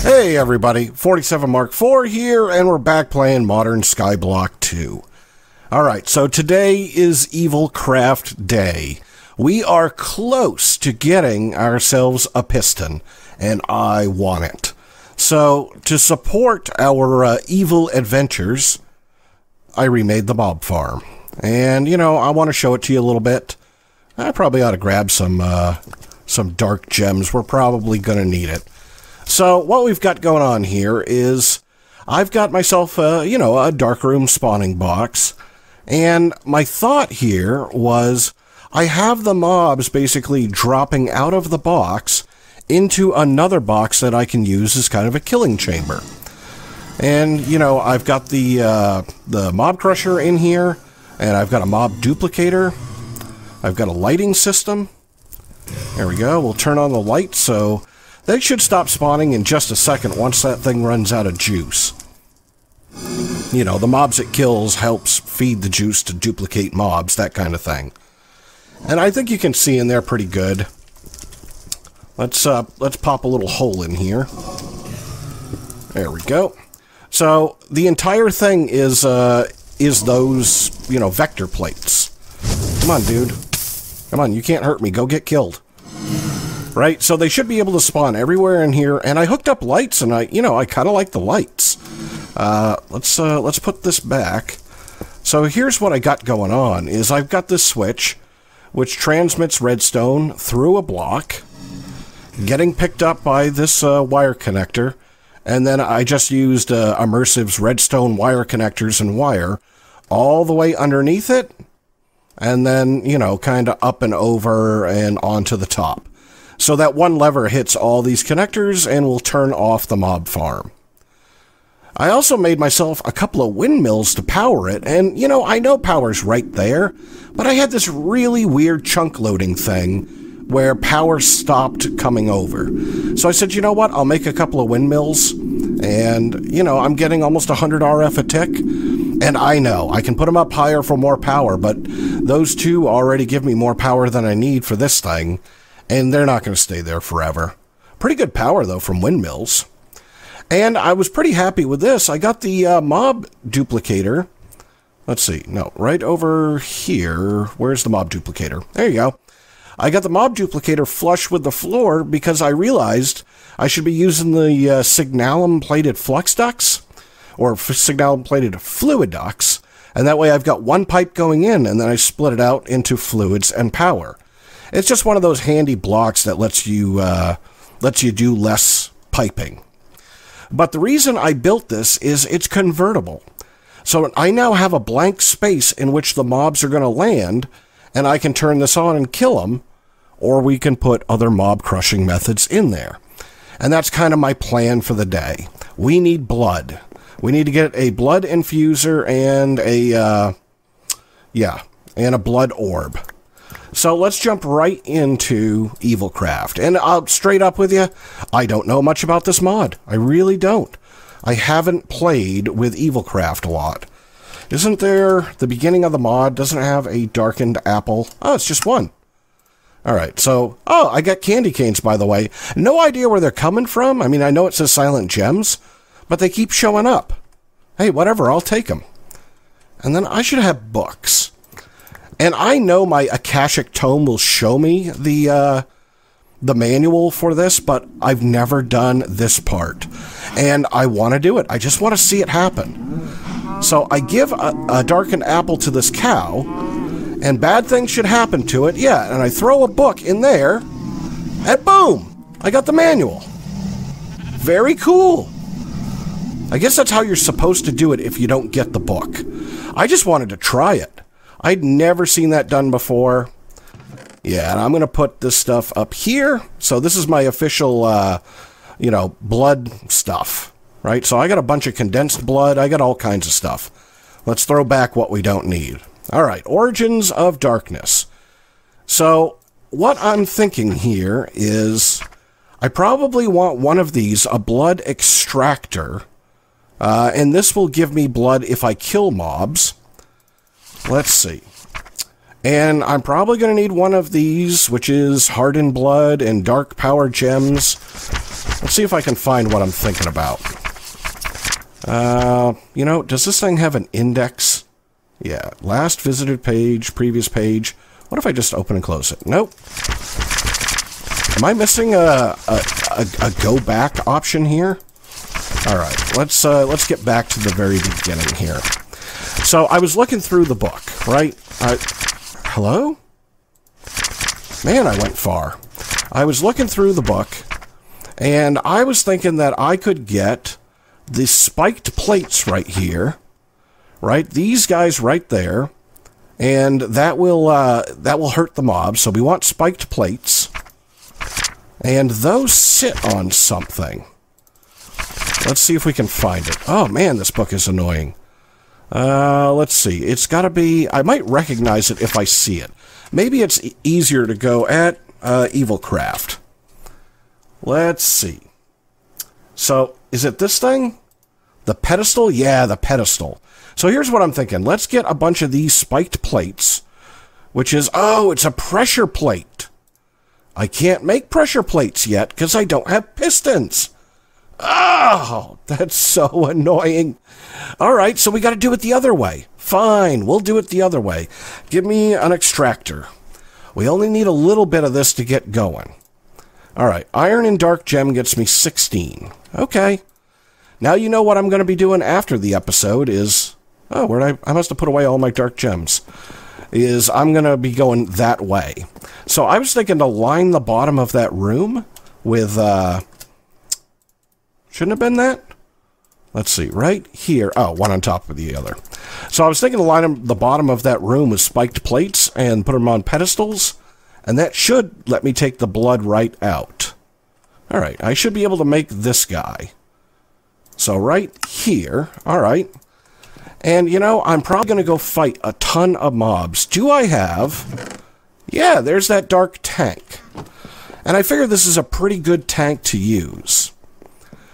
Hey everybody, 47 Mark IV here, and we're back playing Modern Skyblock 2. Alright, so today is EvilCraft Day. We are close to getting ourselves a piston, and I want it. So, to support our evil adventures, I remade the mob farm. And, you know, I want to show it to you a little bit. I probably ought to grab some dark gems. We're probably going to need it. So, what we've got going on here is I've got myself, a darkroom spawning box. And my thought here was I have the mobs basically dropping out of the box into another box that I can use as kind of a killing chamber. And, you know, I've got the mob crusher in here, and I've got a mob duplicator. I've got a lighting system. There we go. We'll turn on the lights, so they should stop spawning in just a second once that thing runs out of juice. You know, the mobs it kills helps feed the juice to duplicate mobs, that kind of thing. And I think you can see in there pretty good. Let's pop a little hole in here. There we go. So the entire thing is those, vector plates. Come on, dude. Come on, you can't hurt me. Go get killed. Right? So they should be able to spawn everywhere in here. And I hooked up lights, and I kind of like the lights. Let's put this back. So here's what I got going on, is I've got this switch, which transmits redstone through a block, getting picked up by this wire connector, and then I just used Immersive's redstone wire connectors and wire all the way underneath it, and then, kind of up and over and onto the top. So that one lever hits all these connectors and will turn off the mob farm. I also made myself a couple of windmills to power it, and, I know power's right there, but I had this really weird chunk loading thing where power stopped coming over. So I said, you know what, I'll make a couple of windmills, and, I'm getting almost 100 RF a tick, and I know, I can put them up higher for more power, but those two already give me more power than I need for this thing, and they're not going to stay there forever. Pretty good power, though, from windmills. And I was pretty happy with this. I got the mob duplicator. Let's see. No, right over here. Where's the mob duplicator? There you go. I got the mob duplicator flush with the floor because I realized I should be using the signalum-plated flux ducts, or signalum-plated fluid ducts, and that way I've got one pipe going in, and then I split it out into fluids and power. It's just one of those handy blocks that lets you do less piping. But the reason I built this is it's convertible. So I now have a blank space in which the mobs are going to land, and I can turn this on and kill them, or we can put other mob crushing methods in there. And that's kind of my plan for the day. We need blood. We need to get a blood infuser and a blood orb. So let's jump right into EvilCraft. And I'll straight up with you, I don't know much about this mod. I really don't. I haven't played with EvilCraft a lot. Isn't there, the beginning of the mod doesn't have a darkened apple? Oh, it's just one. Alright, so, I got candy canes, by the way. No idea where they're coming from. I mean, I know it says Silent Gems, but they keep showing up. Hey, whatever, I'll take them. And then I should have books. And I know my Akashic Tome will show me the manual for this, but I've never done this part. And I want to do it. I just want to see it happen. So I give a darkened apple to this cow, and bad things should happen to it. Yeah, and I throw a book in there, and boom! I got the manual. Very cool. I guess that's how you're supposed to do it if you don't get the book. I just wanted to try it. I'd never seen that done before. Yeah, and I'm going to put this stuff up here. So this is my official, blood stuff, right? So I got a bunch of condensed blood. I got all kinds of stuff. Let's throw back what we don't need. All right, Origins of Darkness. So what I'm thinking here is I probably want one of these, a blood extractor, and this will give me blood if I kill mobs. Let's see. And I'm probably going to need one of these, which is Hardened Blood and Dark Power Gems. Let's see if I can find what I'm thinking about. You know, does this thing have an index? Yeah, last visited page, previous page. What if I just open and close it? Nope. Am I missing a go back option here? All right, let's get back to the very beginning here. So I was looking through the book, right? Hello? Man, I went far. I was looking through the book, and I was thinking that I could get the spiked plates right here, right? These guys right there, and that will hurt the mob. So we want spiked plates, and those sit on something. Let's see if we can find it. Oh man, this book is annoying. Let's see. It's got to be... I might recognize it if I see it. Maybe it's easier to go at EvilCraft. Let's see. So, is it this thing? The pedestal? Yeah, the pedestal. So here's what I'm thinking. Let's get a bunch of these spiked plates, which is... Oh, it's a pressure plate. I can't make pressure plates yet because I don't have pistons. Oh, that's so annoying. All right, so we got to do it the other way. Fine, we'll do it the other way. Give me an extractor. We only need a little bit of this to get going. All right, iron and dark gem gets me 16. Okay. Now you know what I'm going to be doing after the episode is... Oh, where'd I must have put away all my dark gems. Is I'm going to be going that way. So I was thinking to line the bottom of that room with... Shouldn't have been that? Let's see, right here. Oh, one on top of the other. So I was thinking to line the bottom of that room with spiked plates and put them on pedestals, and that should let me take the blood right out. All right, I should be able to make this guy. So right here, all right. And, you know, I'm probably going to go fight a ton of mobs. Do I have... Yeah, there's that dark tank. And I figure this is a pretty good tank to use.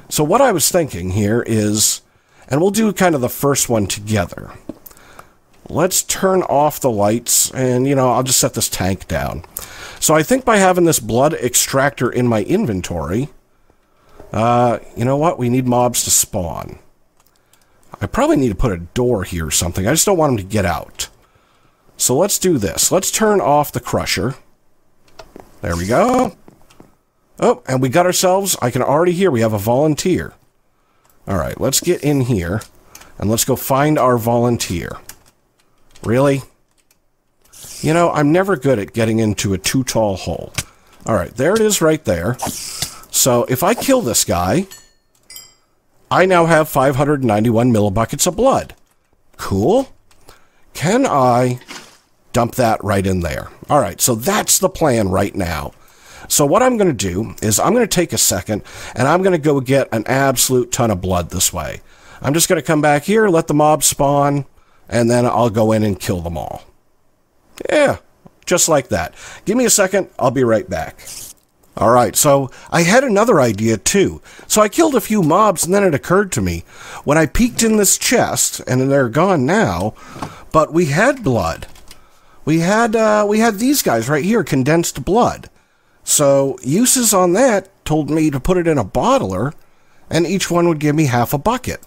So what I was thinking here is, and we'll do kind of the first one together. Let's turn off the lights, and, you know, I'll just set this tank down. So I think by having this blood extractor in my inventory, you know what? We need mobs to spawn. I probably need to put a door here or something. I just don't want them to get out. So let's do this. Let's turn off the crusher. There we go. Oh, and we got ourselves, I can already hear we have a volunteer. All right, let's get in here, and let's go find our volunteer. Really? You know, I'm never good at getting into a too tall hole. All right, there it is right there. So if I kill this guy, I now have 591 millibuckets of blood. Cool. Can I dump that right in there? All right, so that's the plan right now. So what I'm going to do is I'm going to take a second, and I'm going to go get an absolute ton of blood this way. I'm just going to come back here, let the mob spawn, and then I'll go in and kill them all. Yeah, just like that. Give me a second, I'll be right back. All right, so I had another idea too. So I killed a few mobs, and then it occurred to me, when I peeked in this chest, and they're gone now, but we had blood. We had these guys right here, condensed blood. So uses on that told me to put it in a bottler, and each one would give me half a bucket.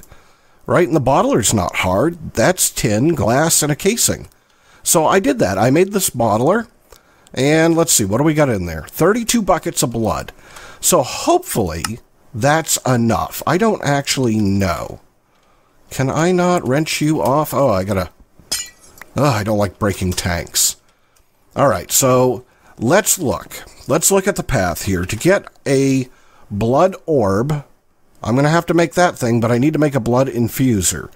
Right, and the bottler's not hard. That's tin, glass, and a casing. So I did that. I made this bottler, and let's see, what do we got in there? 32 buckets of blood. So hopefully that's enough. I don't actually know. Can I not wrench you off? Oh, I gotta... Oh, I don't like breaking tanks. All right, so let's look. Let's look at the path here. To get a blood orb, I'm going to have to make that thing, but I need to make a blood infuser.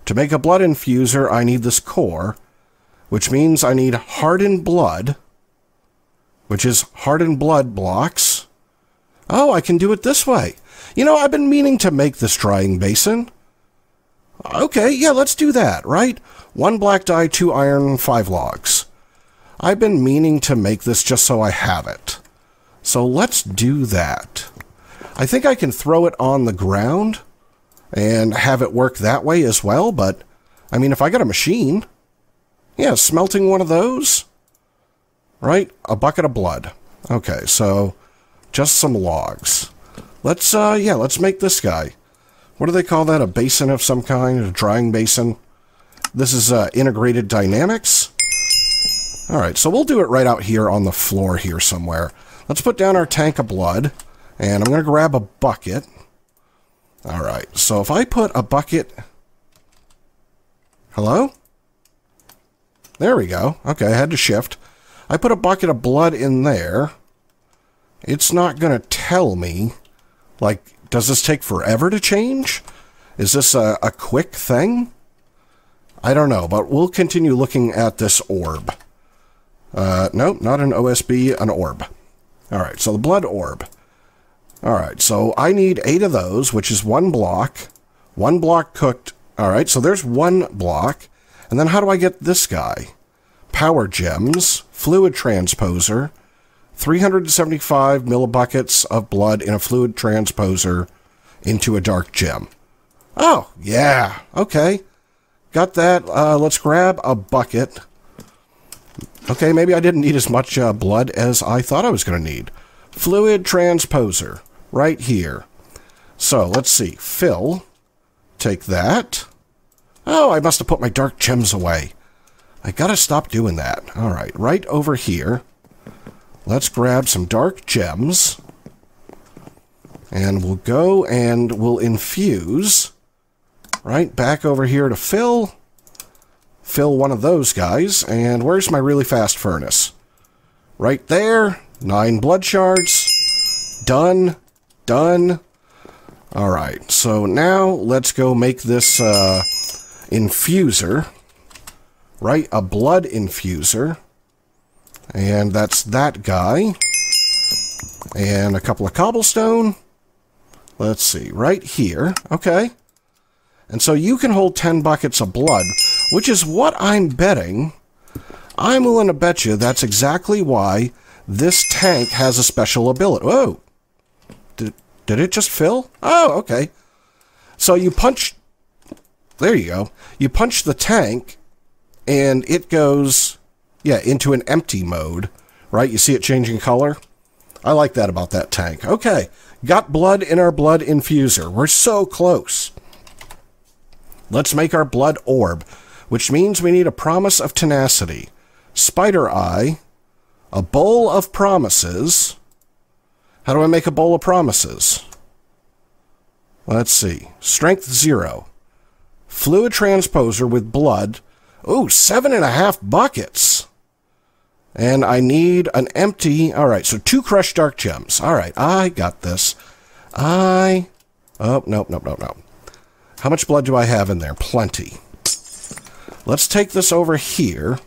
To make a blood infuser, I need this core, which means I need hardened blood, which is hardened blood blocks. Oh, I can do it this way. You know, I've been meaning to make this drying basin. Okay, yeah, let's do that, right? 1 black dye, 2 iron, 5 logs. I've been meaning to make this just so I have it. So let's do that. I think I can throw it on the ground and have it work that way as well, but, I mean, if I got a machine, yeah, smelting one of those, right? A bucket of blood. Okay, so just some logs. let's make this guy. What do they call that? A basin of some kind? A drying basin? This is integrated dynamics. All right, so we'll do it right out here on the floor here somewhere. Let's put down our tank of blood, and I'm going to grab a bucket. All right, so if I put a bucket... Hello? There we go. Okay, I had to shift. I put a bucket of blood in there. It's not going to tell me, like, does this take forever to change? Is this a quick thing? I don't know, but we'll continue looking at this orb. Nope, not an OSB, an orb. All right, so the blood orb. All right, so I need 8 of those, which is 1 block. 1 block cooked. All right, so there's 1 block. And then how do I get this guy? Power gems, fluid transposer, 375 millibuckets of blood in a fluid transposer into a dark gem. Oh, yeah, okay. Got that. Let's grab a bucket. Okay, maybe I didn't need as much blood as I thought I was going to need. Fluid transposer, right here. So, let's see. Fill. Take that. Oh, I must have put my dark gems away. I gotta stop doing that. Alright, right over here. Let's grab some dark gems. And we'll go and we'll infuse. Right, back over here to fill. Fill one of those guys. And where's my really fast furnace? Right there. 9 blood shards. Done. Done. Alright, so now let's go make this infuser. Right, a blood infuser. And that's that guy. And a couple of cobblestone. Let's see, right here. Okay. And so you can hold 10 buckets of blood, which is what I'm betting. I'm willing to bet you that's exactly why this tank has a special ability. Whoa! Did it just fill? Oh, okay. So you punch... There you go. You punch the tank, and it goes, yeah, into an empty mode. Right? You see it changing color? I like that about that tank. Okay. Got blood in our blood infuser. We're so close. Let's make our blood orb, which means we need a promise of tenacity, spider eye, a bowl of promises. How do I make a bowl of promises? Let's see. Strength 0. Fluid transposer with blood. Ooh, 7.5 buckets. And I need an empty... Alright, so 2 crushed dark gems. Alright, I got this. Oh, nope. How much blood do I have in there? Plenty. Let's take this over here.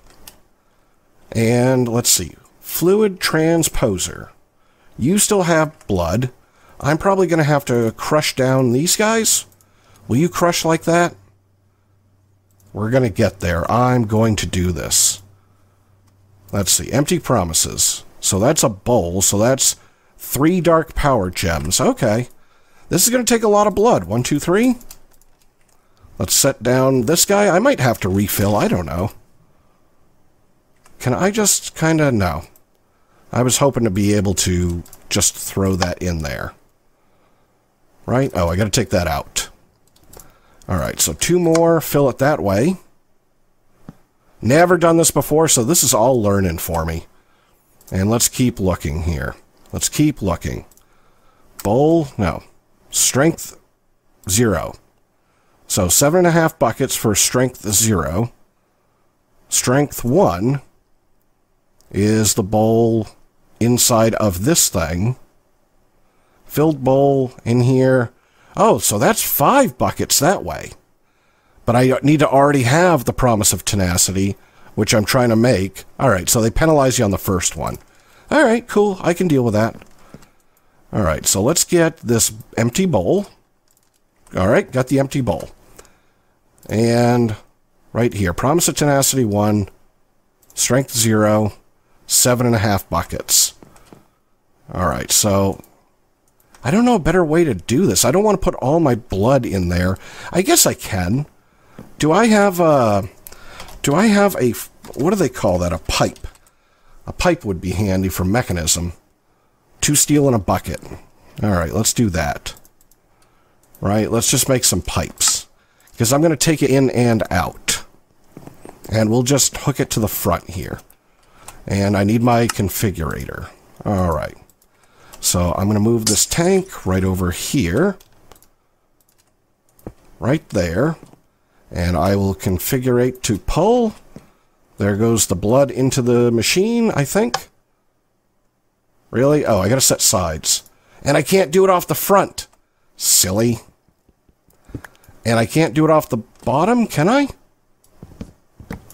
And let's see. Fluid transposer. You still have blood. I'm probably going to have to crush down these guys. Will you crush like that? We're going to get there. I'm going to do this. Let's see. Empty promises. So that's a bowl. So that's 3 dark power gems. Okay. This is going to take a lot of blood. 1, 2, 3. Let's set down this guy. I might have to refill. I don't know. Can I just kind of... No. I was hoping to be able to just throw that in there. Right? Oh, I got to take that out. Alright, so 2 more. Fill it that way. Never done this before, so this is all learning for me. And let's keep looking here. Let's keep looking. Bowl, no. Strength 0. So 7.5 buckets for strength 0. Strength 1 is the bowl inside of this thing. Filled bowl in here. Oh, so that's 5 buckets that way. But I need to already have the promise of tenacity, which I'm trying to make. Alright, so they penalize you on the first one. Alright, cool. I can deal with that. Alright, so let's get this empty bowl. Alright, got the empty bowl. And right here, promise of tenacity 1, strength 0, 7.5 buckets. Alright, so I don't know a better way to do this. I don't want to put all my blood in there. I guess I can. Do I have a, what do they call that? A pipe. A pipe would be handy for mechanism. 2 steel in a bucket. All right, let's do that. Right, let's just make some pipes. Because I'm going to take it in and out. And we'll just hook it to the front here. And I need my configurator. All right. So I'm going to move this tank right over here. Right there. And I will configurate to pull. There goes the blood into the machine, I think. Really? Oh, I got to set sides. And I can't do it off the front. Silly. And I can't do it off the bottom, can I?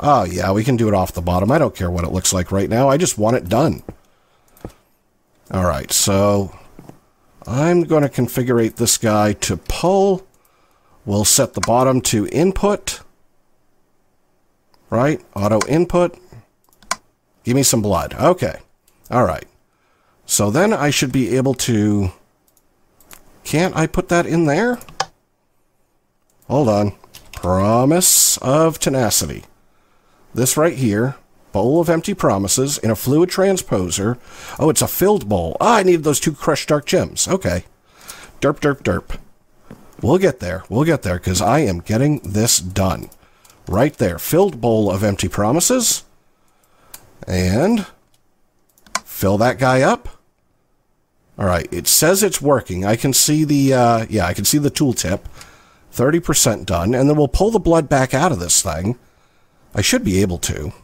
Oh, yeah, we can do it off the bottom. I don't care what it looks like right now. I just want it done. All right, so I'm going to configure this guy to pull. We'll set the bottom to input. Right? Auto input. Give me some blood. Okay. All right. So then I should be able to... Can't I put that in there? Hold on. Promise of tenacity. This right here. Bowl of empty promises in a fluid transposer. Oh, it's a filled bowl. Ah, I needed those 2 crushed dark gems. Okay. Derp, derp, derp. We'll get there. We'll get there, because I am getting this done. Right there. Filled bowl of empty promises. And fill that guy up. All right. It says it's working. I can see the, I can see the tooltip. 30% done. And then we'll pull the blood back out of this thing. I should be able to.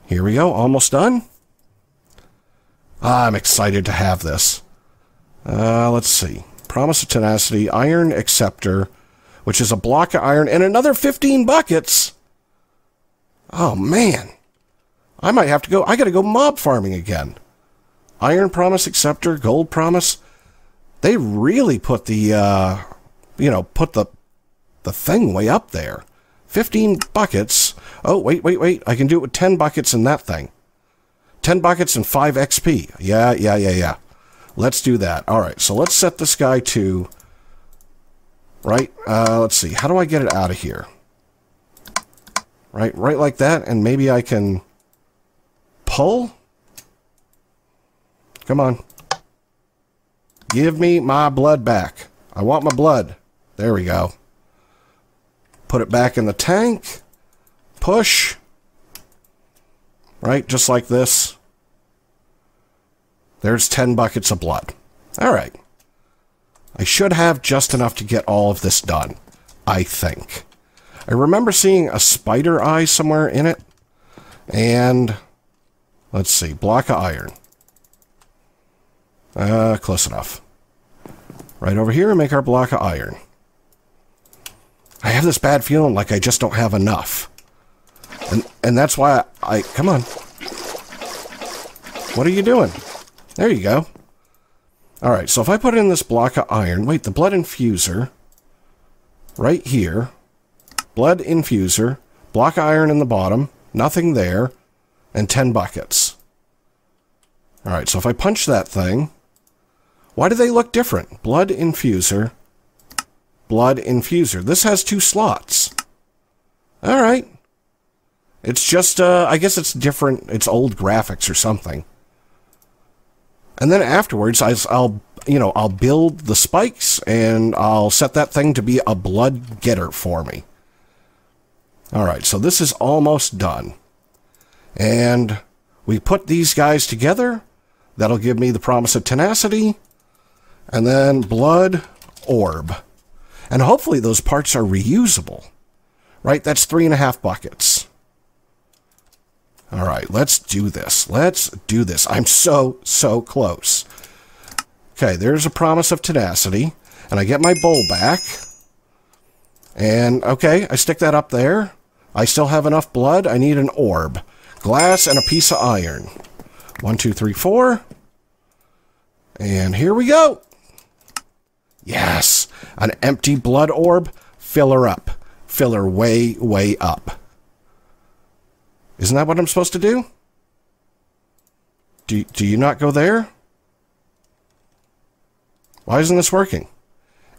Here we go. Almost done. I'm excited to have this. Let's see. Promise of tenacity. Iron acceptor. Which is a block of iron. And another 15 buckets. Oh, man. I might have to go. I got to go mob farming again. Iron promise acceptor. Gold promise. They really put the, put the thing way up there. 15 buckets. Oh, wait. I can do it with 10 buckets in that thing. 10 buckets and 5 XP. Yeah. Let's do that. All right, so let's set this guy to... Right, let's see. How do I get it out of here? Right like that, and maybe I can... Pull? Come on. Give me my blood back. I want my blood. There we go. Put it back in the tank. Push. Right, just like this. There's 10 buckets of blood. All right. I should have just enough to get all of this done, I think. I remember seeing a spider eye somewhere in it. And, let's see, block of iron. Close enough. Right over here, make our block of iron. I have this bad feeling like I just don't have enough. And that's why I come on. What are you doing? There you go. All right, so if I put in this block of iron, wait, the blood infuser, right here, blood infuser, block of iron in the bottom, nothing there, and 10 buckets. All right, so if I punch that thing, why do they look different? Blood infuser, blood infuser. This has 2 slots. All right. It's just, I guess it's different. It's old graphics or something. And then afterwards, I'll build the spikes and I'll set that thing to be a blood getter for me. All right, so this is almost done. And we put these guys together. That'll give me the promise of tenacity. And then blood orb. And hopefully those parts are reusable. Right, that's 3.5 buckets. All right, let's do this. Let's do this. I'm so close. Okay, there's a promise of tenacity. And I get my bowl back. And, okay, I stick that up there. I still have enough blood. I need an orb. Glass and a piece of iron. 1, 2, 3, 4. And here we go. Yes, an empty blood orb. Fill her up. Fill her way up. Isn't that what I'm supposed to do? Do you not go there? Why isn't this working?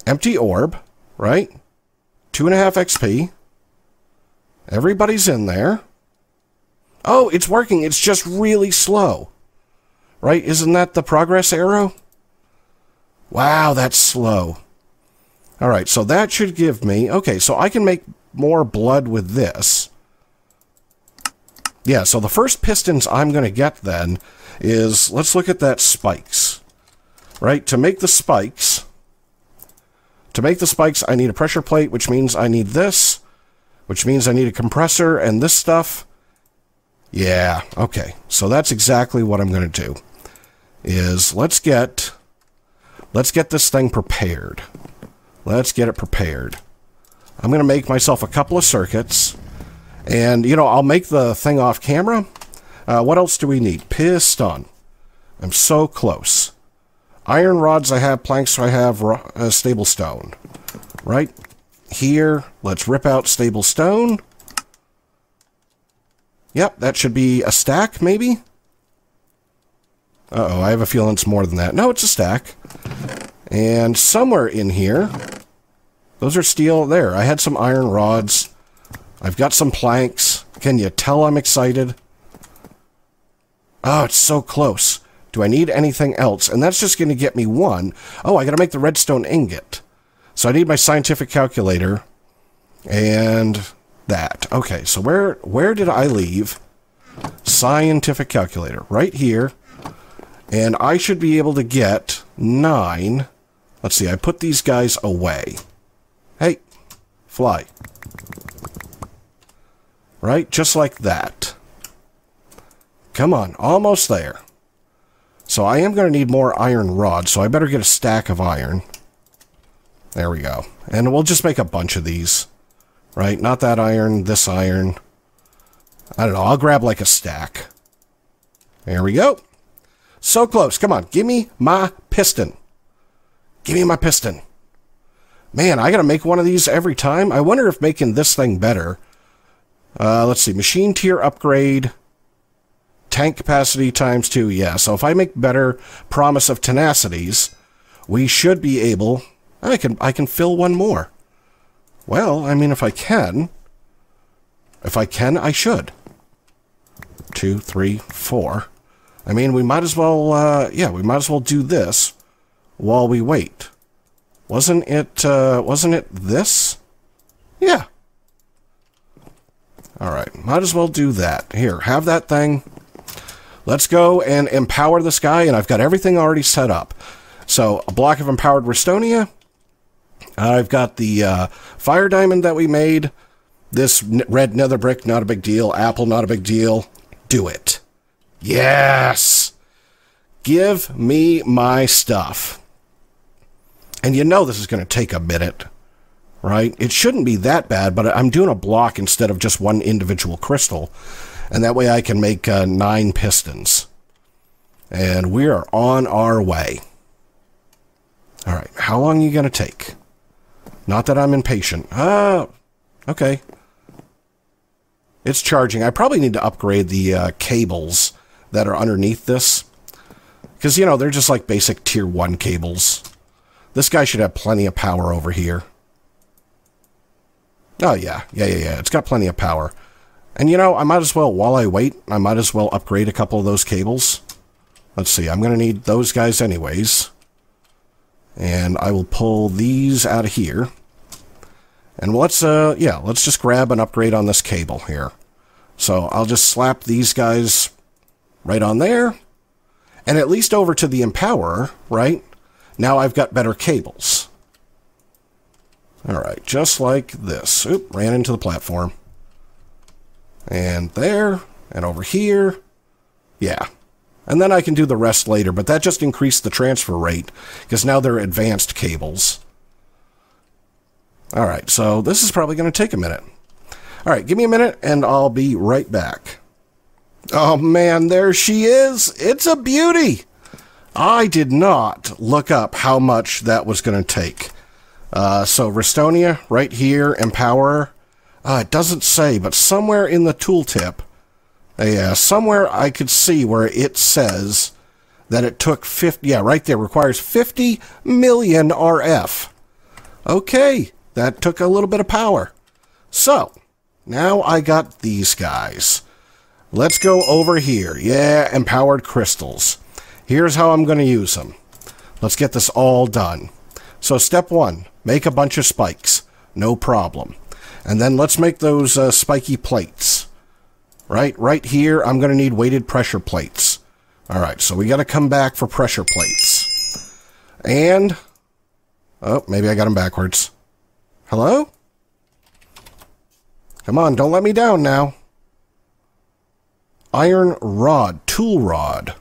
Empty orb, right? 2.5 XP. Everybody's in there. Oh, it's working. It's just really slow. Right? Isn't that the progress arrow? Wow, that's slow. Alright, so that should give me... Okay, so I can make more blood with this. Yeah, so the first pistons I'm going to get then is... Let's look at that spikes. Right? To make the spikes... I need a pressure plate, which means I need this. Which means I need a compressor and this stuff. Yeah, okay. So that's exactly what I'm going to do. Is let's get this thing prepared. Let's get it prepared. I'm going to make myself a couple of circuits. And, you know, I'll make the thing off camera. What else do we need? Piston. I'm so close. Iron rods I have, planks I have, stable stone. Right here, let's rip out stable stone. Yep, that should be a stack, maybe? Uh-oh, I have a feeling it's more than that. No, it's a stack. And somewhere in here, those are steel. There, I had some iron rods. I've got some planks. Can you tell I'm excited? Oh, it's so close. Do I need anything else? And that's just going to get me one. Oh, I got to make the redstone ingot. So I need my scientific calculator. And that. Okay, so where did I leave scientific calculator? Right here. And I should be able to get 9. Let's see, I put these guys away. Hey, fly. Right, just like that. Come on, almost there. So I am going to need more iron rods, so I better get a stack of iron. There we go. And we'll just make a bunch of these. Right, not that iron, this iron. I don't know, I'll grab like a stack. There we go. So close, come on, give me my piston. Give me my piston. Man, I gotta make one of these every time. I wonder if making this thing better. Let's see, machine tier upgrade. Tank capacity ×2, yeah. So if I make better promise of tenacities, we should be able... I can fill one more. Well, I mean, if I can, I should. 2, 3, 4. I mean, we might as well, yeah, we might as well do this while we wait. Wasn't it this? Yeah. Alright, might as well do that. Here, have that thing. Let's go and empower this guy, and I've got everything already set up. So, a block of empowered Restonia. I've got the fire diamond that we made. This red nether brick, not a big deal. Apple, not a big deal. Do it. Yes! Give me my stuff. And you know this is going to take a minute, right? It shouldn't be that bad, but I'm doing a block instead of just one individual crystal. And that way I can make 9 pistons. And we are on our way. Alright, how long are you going to take? Not that I'm impatient. Okay. It's charging. I probably need to upgrade the cables that are underneath this. Because, you know, they're just like basic tier 1 cables. This guy should have plenty of power over here. Oh, yeah. Yeah. It's got plenty of power. And, you know, I might as well, while I wait, I might as well upgrade a couple of those cables. Let's see. I'm going to need those guys anyways. And I will pull these out of here. And let's just grab an upgrade on this cable here. So I'll just slap these guys right on there. And at least over to the Empowerer, right? Now I've got better cables. Alright, just like this. Oop, ran into the platform. And there, and over here. Yeah. And then I can do the rest later, but that just increased the transfer rate, because now they're advanced cables. Alright, so this is probably going to take a minute. Alright, give me a minute, and I'll be right back. Oh man, there she is! It's a beauty! I did not look up how much that was going to take. So Restonia, right here, Empower. It doesn't say, but somewhere in the tooltip, somewhere I could see where it says that it took 50, yeah, right there, requires 50 million RF. Okay, that took a little bit of power. So, now I got these guys. Let's go over here. Yeah, empowered crystals. Here's how I'm going to use them. Let's get this all done. So step 1, make a bunch of spikes. No problem. And then let's make those spiky plates. Right here, I'm going to need weighted pressure plates. All right, so we got to come back for pressure plates. And, oh, maybe I got them backwards. Hello? Come on, don't let me down now. Iron rod, tool rod.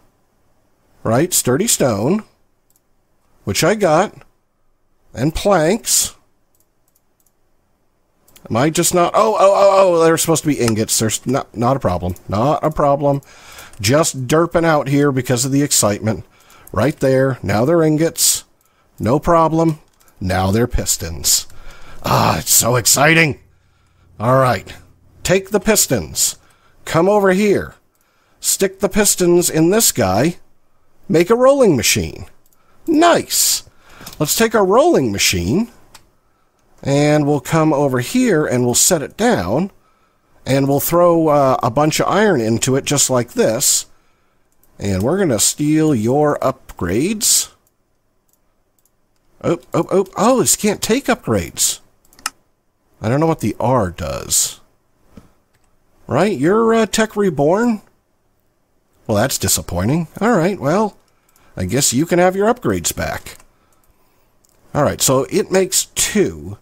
Right, sturdy stone, which I got. And planks. Am I just not... Oh, they're supposed to be ingots. There's not a problem. Not a problem. Just derping out here because of the excitement. Right there. Now they're ingots. No problem. Now they're pistons. Ah, it's so exciting. All right. Take the pistons. Come over here. Stick the pistons in this guy. Make a rolling machine. Nice. Let's take our rolling machine, and we'll come over here, and we'll set it down, and we'll throw a bunch of iron into it, just like this, and we're going to steal your upgrades. Oh, this can't take upgrades. I don't know what the R does. Right, you're Tech Reborn? Well, that's disappointing. All right, well, I guess you can have your upgrades back. All right, so it makes 2,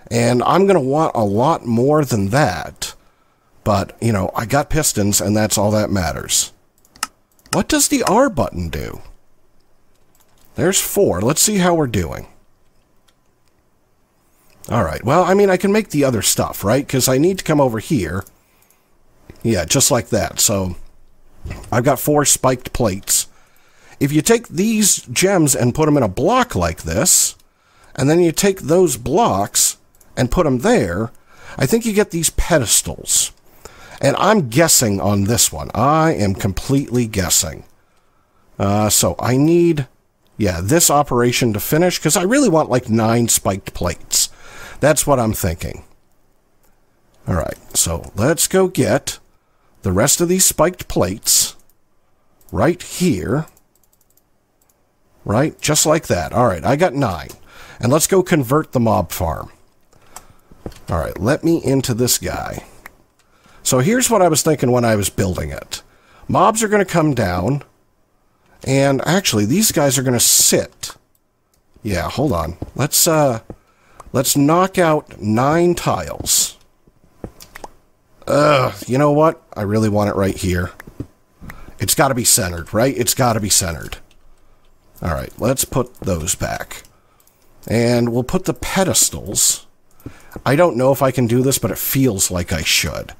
and I'm going to want a lot more than that. But, you know, I got pistons, and that's all that matters. What does the R button do? There's 4. Let's see how we're doing. All right, well, I mean, I can make the other stuff, right? Because I need to come over here. Yeah, just like that. So I've got 4 spiked plates. If you take these gems and put them in a block like this, and then you take those blocks and put them there, I think you get these pedestals. And I'm guessing on this one. I am completely guessing. So I need, yeah, this operation to finish, because I really want like 9 spiked plates. That's what I'm thinking. All right, so let's go get the rest of these spiked plates right here. Right, just like that. All right, I got 9. And let's go convert the mob farm. All right, let me into this guy. So here's what I was thinking when I was building it. Mobs are going to come down. And actually, these guys are going to sit. Yeah, hold on. Let's knock out 9 tiles. You know what? I really want it right here. It's got to be centered, right? It's got to be centered. All right, let's put those back. And we'll put the pedestals. I don't know if I can do this, but it feels like I should.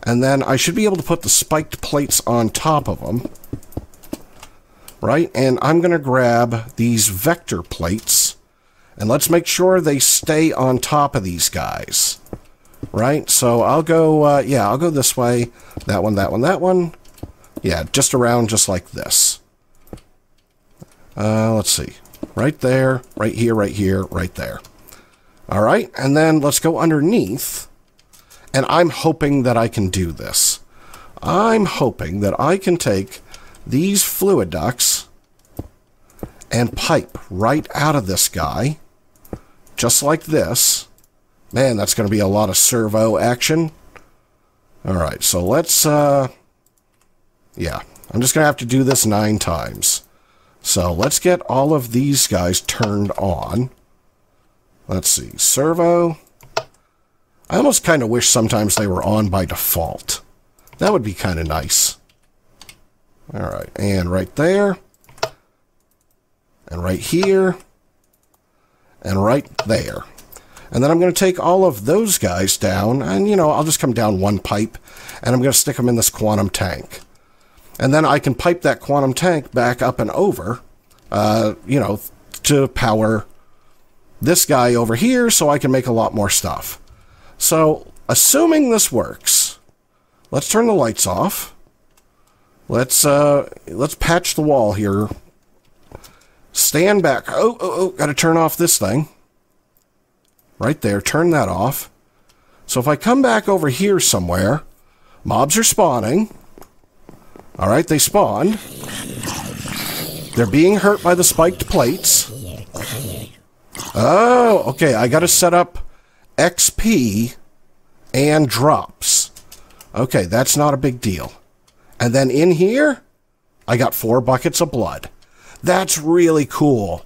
And then I should be able to put the spiked plates on top of them. Right? And I'm going to grab these vector plates. And let's make sure they stay on top of these guys. Right? So I'll go, yeah, I'll go this way. That one, that one, that one. Yeah, just around just like this. Let's see. Right there, right here, right there. All right, and then let's go underneath. And I'm hoping that I can do this. I'm hoping that I can take these fluid ducts and pipe right out of this guy. Just like this. Man, that's going to be a lot of servo action. All right, so let's, yeah. I'm just going to have to do this 9 times. So let's get all of these guys turned on. Let's see. Servo. I almost kind of wish sometimes they were on by default. That would be kind of nice. All right. And right there. And right here. And right there. And then I'm going to take all of those guys down. And, you know, I'll just come down 1 pipe. And I'm going to stick them in this quantum tank. And then I can pipe that quantum tank back up and over, you know, to power this guy over here so I can make a lot more stuff. So, assuming this works, let's turn the lights off. Let's patch the wall here. Stand back. Oh, gotta turn off this thing. Right there, turn that off. So if I come back over here somewhere, mobs are spawning. All right, they spawned. They're being hurt by the spiked plates. Oh, okay, I gotta set up XP and drops. Okay, that's not a big deal. And then in here, I got 4 buckets of blood. That's really cool.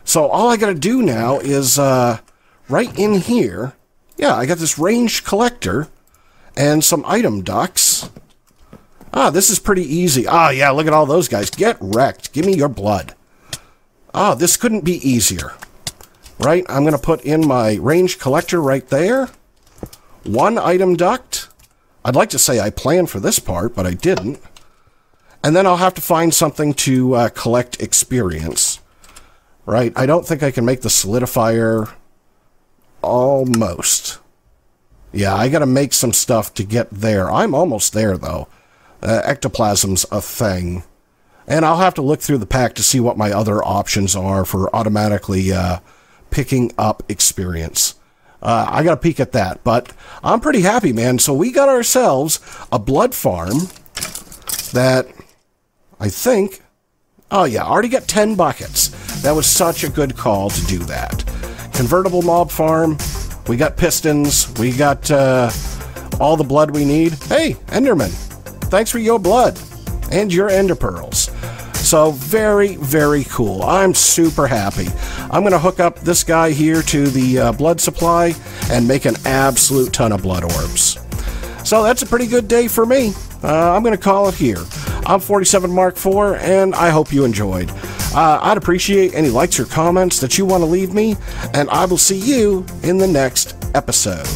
So all I gotta do now is, right in here, yeah, I got this ranged collector and some item ducts. Ah, this is pretty easy. Ah, yeah, look at all those guys. Get wrecked. Give me your blood. Ah, this couldn't be easier. Right, I'm going to put in my ranged collector right there. 1 item duct. I'd like to say I planned for this part, but I didn't. And then I'll have to find something to collect experience. Right, I don't think I can make the solidifier. Almost. Yeah, I got to make some stuff to get there. I'm almost there, though. Ectoplasm's a thing. And I'll have to look through the pack to see what my other options are for automatically picking up experience. I got to peek at that, but I'm pretty happy, man. So we got ourselves a blood farm that I think... Oh, yeah, I already got 10 buckets. That was such a good call to do that. Convertible mob farm. We got pistons. We got all the blood we need. Hey, Enderman. Thanks for your blood and your ender pearls. So very, very cool. I'm super happy. I'm going to hook up this guy here to the blood supply and make an absolute ton of blood orbs. So that's a pretty good day for me. I'm going to call it here. I'm 47 Mark IV, and I hope you enjoyed. I'd appreciate any likes or comments that you want to leave me, and I will see you in the next episode.